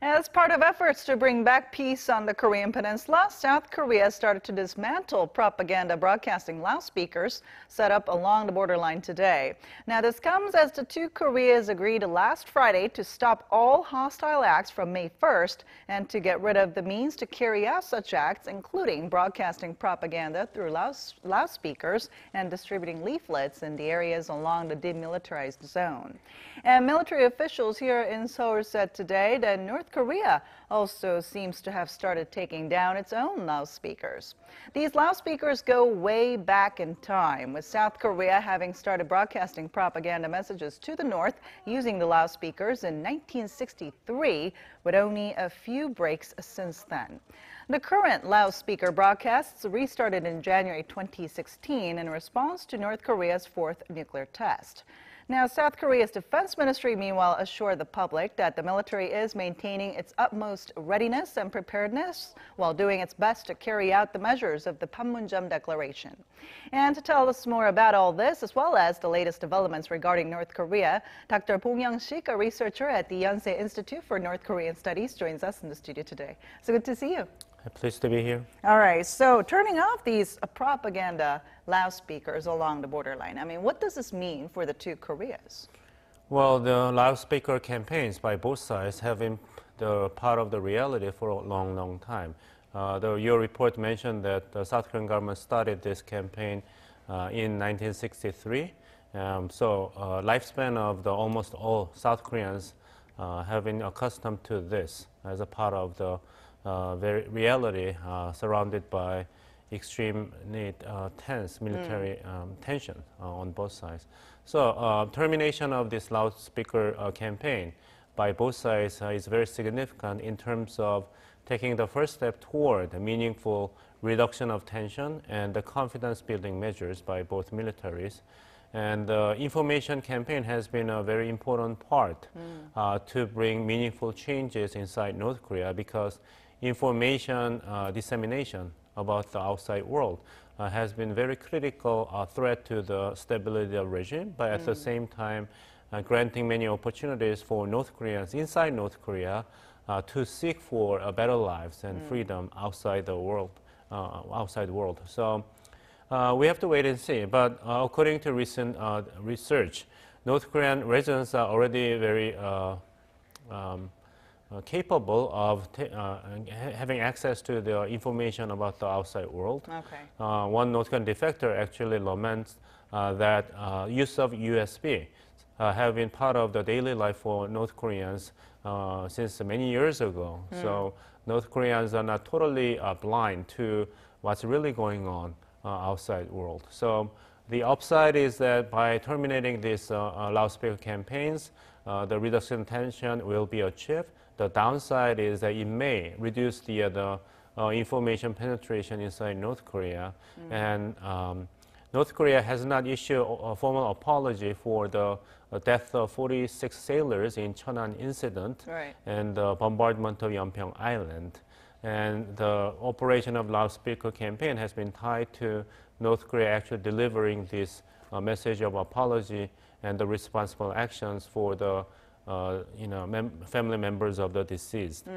As part of efforts to bring back peace on the Korean Peninsula, South Korea started to dismantle propaganda broadcasting loudspeakers set up along the borderline today. Now, this comes as the two Koreas agreed last Friday to stop all hostile acts from May 1st and to get rid of the means to carry out such acts, including broadcasting propaganda through loudspeakers and distributing leaflets in the areas along the demilitarized zone. And military officials here in Seoul said today that North Korea also seems to have started taking down its own loudspeakers. These loudspeakers go way back in time, with South Korea having started broadcasting propaganda messages to the north using the loudspeakers in 1963, with only a few breaks since then. The current loudspeaker broadcasts restarted in January 2016 in response to North Korea's fourth nuclear test. Now, South Korea's defense ministry, meanwhile, assured the public that the military is maintaining its utmost readiness and preparedness while doing its best to carry out the measures of the Panmunjom Declaration. And to tell us more about all this, as well as the latest developments regarding North Korea, Dr. Bong Young-sik, a researcher at the Yonsei Institute for North Korean Studies, joins us in the studio today. So good to see you. Pleased to be here. All right, so turning off these propaganda loudspeakers along the borderline, I mean, what does this mean for the two Koreas? Well, the loudspeaker campaigns by both sides have been the part of the reality for a long, long time. Your report mentioned that the South Korean government started this campaign in 1963. Lifespan of almost all South Koreans have been accustomed to this as a part of the reality surrounded by extremely tense military tension on both sides. So termination of this loudspeaker campaign by both sides is very significant in terms of taking the first step toward a meaningful reduction of tension and the confidence building measures by both militaries. And the information campaign has been a very important part to bring meaningful changes inside North Korea, because information dissemination about the outside world has been very critical threat to the stability of the regime, but at the same time granting many opportunities for North Koreans inside North Korea to seek for better lives and freedom outside the world. So we have to wait and see. But according to recent research, North Korean residents are already very capable of having access to the information about the outside world. Okay. One North Korean defector actually laments that use of USB have been part of the daily life for North Koreans since many years ago. So North Koreans are not totally blind to what's really going on outside world. So the upside is that by terminating these loudspeaker campaigns, the reduction in tension will be achieved. The downside is that it may reduce the information penetration inside North Korea. And North Korea has not issued a formal apology for the death of 46 sailors in Cheonan incident and the bombardment of Yeonpyeong Island. And the operation of loudspeaker campaign has been tied to North Korea actually delivering this message of apology and the responsible actions for the family members of the deceased.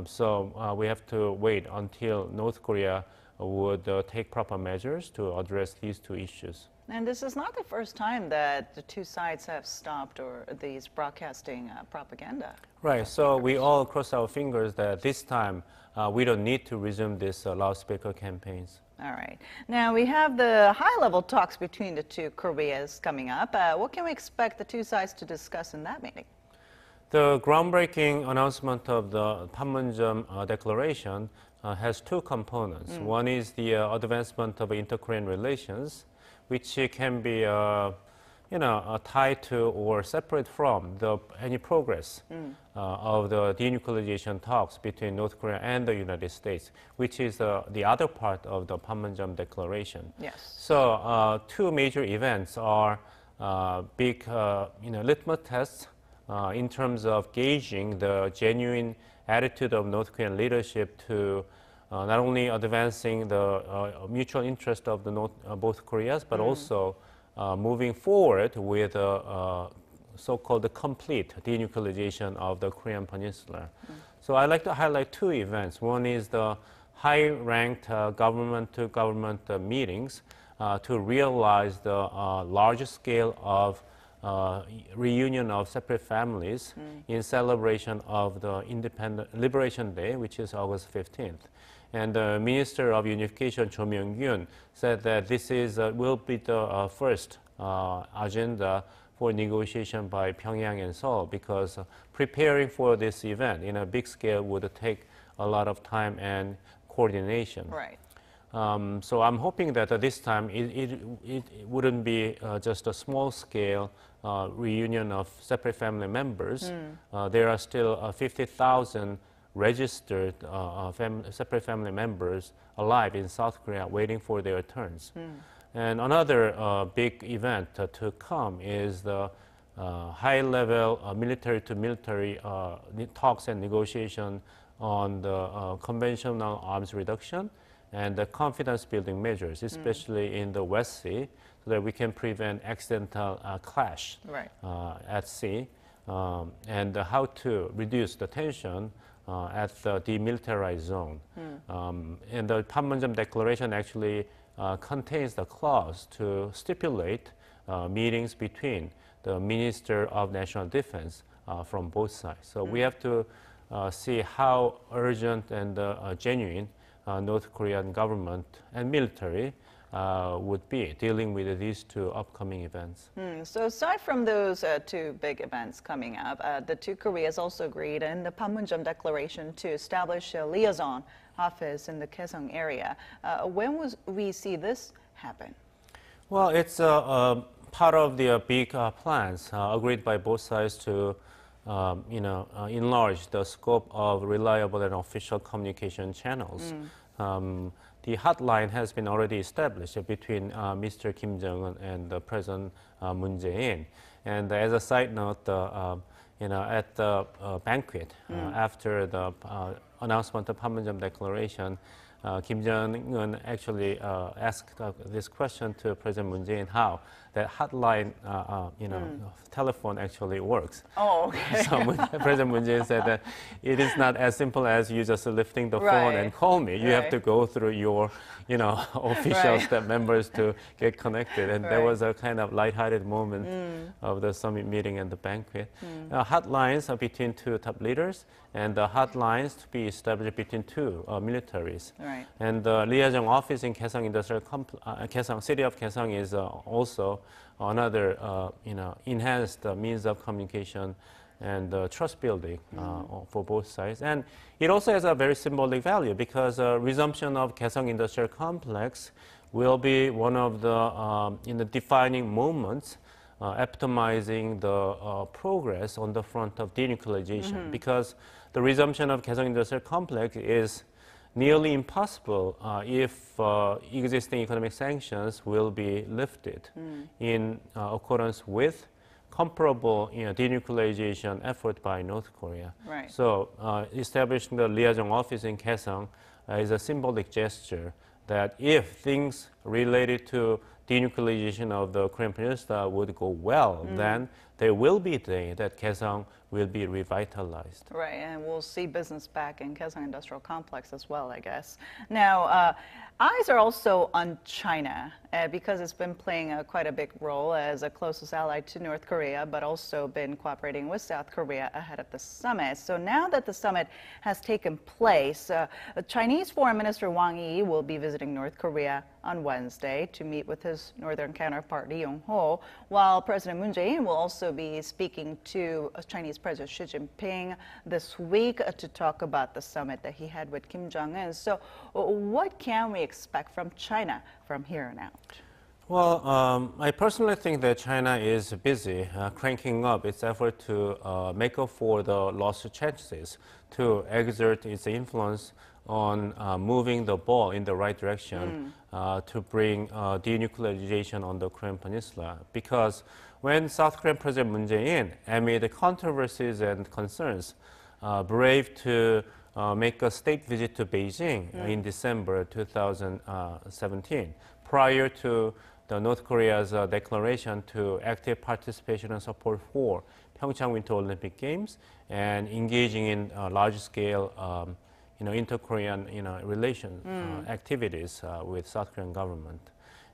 So we have to wait until North Korea would take proper measures to address these two issues. And this is not the first time that the two sides have stopped these broadcasting propaganda. Right, so we all cross our fingers that this time we don't need to resume these loudspeaker campaigns. All right. Now, we have the high-level talks between the two Koreas coming up. What can we expect the two sides to discuss in that meeting? The groundbreaking announcement of the Panmunjom Declaration has two components. One is the advancement of inter-Korean relations, which can be tied to or separate from any progress of the denuclearization talks between North Korea and the United States, which is the other part of the Panmunjom Declaration. Yes. So two major events are big litmus tests in terms of gauging the genuine attitude of North Korean leadership to not only advancing the mutual interest of both Koreas, but also moving forward with so-called complete denuclearization of the Korean Peninsula. So I'd like to highlight two events. One is the high-ranked government-to-government meetings to realize the large scale of reunion of separate families in celebration of the Liberation Day, which is August 15th. And the Minister of Unification, Jong-un, said that this will be the first agenda for negotiation by Pyongyang and Seoul, because preparing for this event in a big scale would take a lot of time and coordination. Right. So I'm hoping that this time it wouldn't be just a small scale reunion of separate family members. There are still 50,000 registered separate family members alive in South Korea waiting for their turns. And another big event to come is the high-level military-to-military talks and negotiation on the conventional arms reduction and the confidence-building measures, especially in the West Sea, so that we can prevent accidental clash at sea, and how to reduce the tension at the demilitarized zone. And the Panmunjom Declaration actually contains the clause to stipulate meetings between the Minister of National Defense from both sides. So we have to see how urgent and genuine North Korean government and military would be dealing with these two upcoming events. So aside from those two big events coming up, the two Koreas also agreed in the Panmunjom Declaration to establish a liaison office in the Kaesong area. When will we see this happen? Well, it's part of the big plans agreed by both sides to enlarge the scope of reliable and official communication channels. The hotline has been already established between Mr. Kim Jong-un and President Moon Jae-in. And as a side note, at the banquet after the announcement of Panmunjom Declaration, Kim Jong-un actually asked this question to President Moon Jae-in, how that hotline, telephone actually works. Oh, okay. So President Moon Jae-in said that it is not as simple as you just lifting the phone and call me. You have to go through your, official staff members to get connected. And there was a kind of lighthearted moment of the summit meeting and the banquet. Hotlines are between two top leaders, and the hotlines to be established between two militaries. Right. And the liaison office in Kaesong Industrial city of Kaesong is also another enhanced means of communication and trust building for both sides. And it also has a very symbolic value, because resumption of Kaesong Industrial Complex will be one of the defining moments epitomizing the progress on the front of denuclearization, because the resumption of Kaesong Industrial Complex is nearly impossible if existing economic sanctions will be lifted in accordance with comparable denuclearization effort by North Korea. Right. So establishing the liaison office in Kaesong is a symbolic gesture that if things related to denuclearization of the Korean Peninsula would go well, then there will be a day that Kaesong will be revitalized. Right, and we'll see business back in Kaesong Industrial Complex as well, I guess. Now, eyes are also on China because it's been playing quite a big role as a closest ally to North Korea, but also been cooperating with South Korea ahead of the summit. So now that the summit has taken place, Chinese Foreign Minister Wang Yi will be visiting North Korea on Wednesday to meet with his northern counterpart Lee Yong-ho, while President Moon Jae-in will also be speaking to Chinese President Xi Jinping this week to talk about the summit that he had with Kim Jong-un. So what can we expect from China from here on out? Well, I personally think that China is busy cranking up its effort to make up for the lost chances, to exert its influence on moving the ball in the right direction to bring denuclearization on the Korean Peninsula. Because when South Korean President Moon Jae-in, amid controversies and concerns, braved to make a state visit to Beijing in December 2017, prior to the North Korea's declaration to active participation and support for Pyeongchang Winter Olympic Games and engaging in large-scale, inter-Korean, relations activities with South Korean government,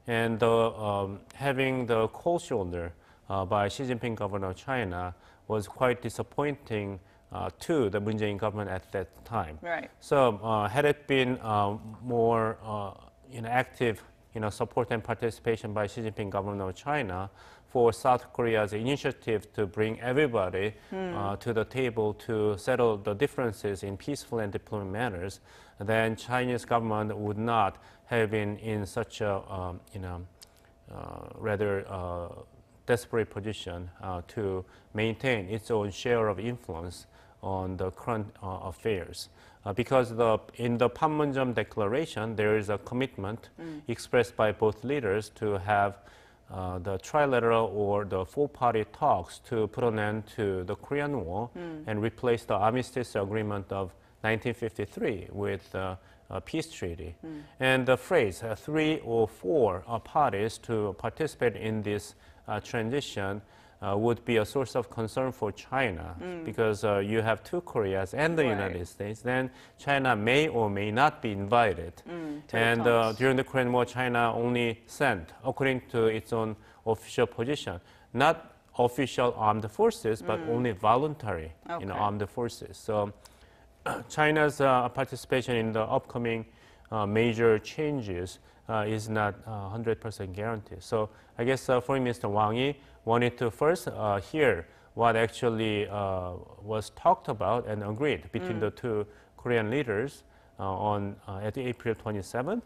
and having the cold shoulder by Xi Jinping, governor of China, was quite disappointing to the Moon Jae-in government at that time. Right. So had it been more active support and participation by Xi Jinping, governor of China, for South Korea's initiative to bring everybody to the table to settle the differences in peaceful and diplomatic manners, then Chinese government would not have been in such a rather desperate position to maintain its own share of influence on the current affairs. Because in the Panmunjom Declaration, there is a commitment expressed by both leaders to have the trilateral or the four-party talks to put an end to the Korean War and replace the armistice agreement of 1953 with a peace treaty. And the phrase, 3 or 4 parties to participate in this transition would be a source of concern for China because you have two Koreas and the United States, then China may or may not be invited. And during the Korean War, China only sent, according to its own official position, not official armed forces, but only voluntary armed forces. So China's participation in the upcoming major changes is not 100% guaranteed. So I guess Foreign Minister Wang Yi wanted to first hear what actually was talked about and agreed between the two Korean leaders at April 27th,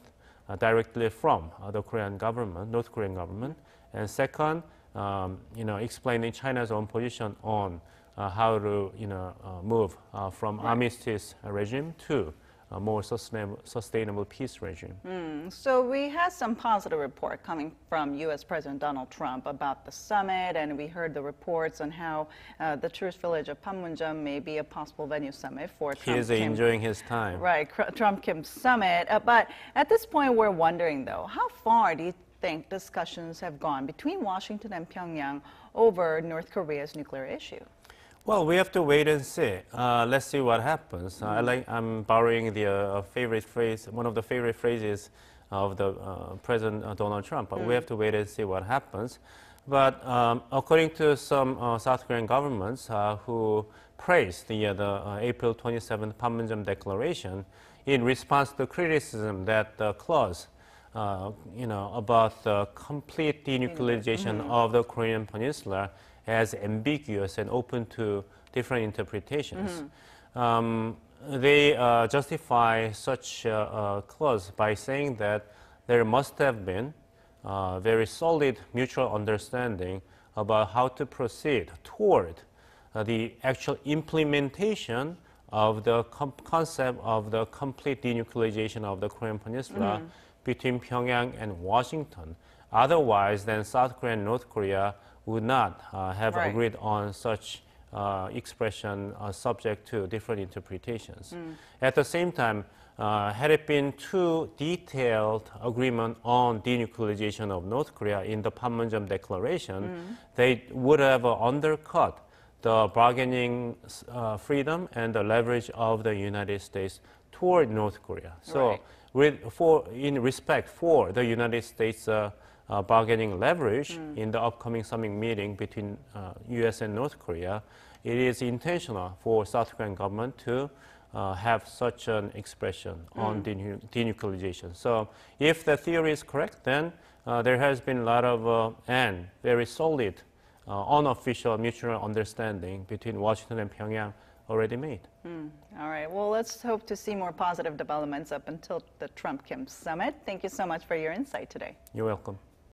directly from the Korean government, North Korean government, and second, explaining China's own position on how to move from armistice regime to a more sustainable peace regime. So we had some positive report coming from U.S. President Donald Trump about the summit, and we heard the reports on how the tourist village of Panmunjom may be a possible venue summit for Trump. He is enjoying his time. Right, Trump-Kim summit. But at this point, we're wondering, though, how far do you think discussions have gone between Washington and Pyongyang over North Korea's nuclear issue? Well, we have to wait and see. Let's see what happens. I'm borrowing the favorite phrase, one of the favorite phrases of the President Donald Trump. But we have to wait and see what happens. But according to some South Korean governments who praised the April 27th Panmunjom Declaration in response to criticism that the clause, about the complete denuclearization of the Korean Peninsula as ambiguous and open to different interpretations. They justify such a clause by saying that there must have been very solid mutual understanding about how to proceed toward the actual implementation of the concept of the complete denuclearization of the Korean Peninsula between Pyongyang and Washington. Otherwise, then South Korea and North Korea would not have agreed on such expression subject to different interpretations. At the same time, had it been too detailed agreement on denuclearization of North Korea in the Panmunjom Declaration, they would have undercut the bargaining freedom and the leverage of the United States toward North Korea. So, in respect for the United States bargaining leverage in the upcoming summit meeting between U.S. and North Korea, it is intentional for South Korean government to have such an expression on denuclearization. So if the theory is correct, then there has been a lot of and very solid unofficial mutual understanding between Washington and Pyongyang already made. All right. Well, let's hope to see more positive developments up until the Trump-Kim summit. Thank you so much for your insight today. You're welcome.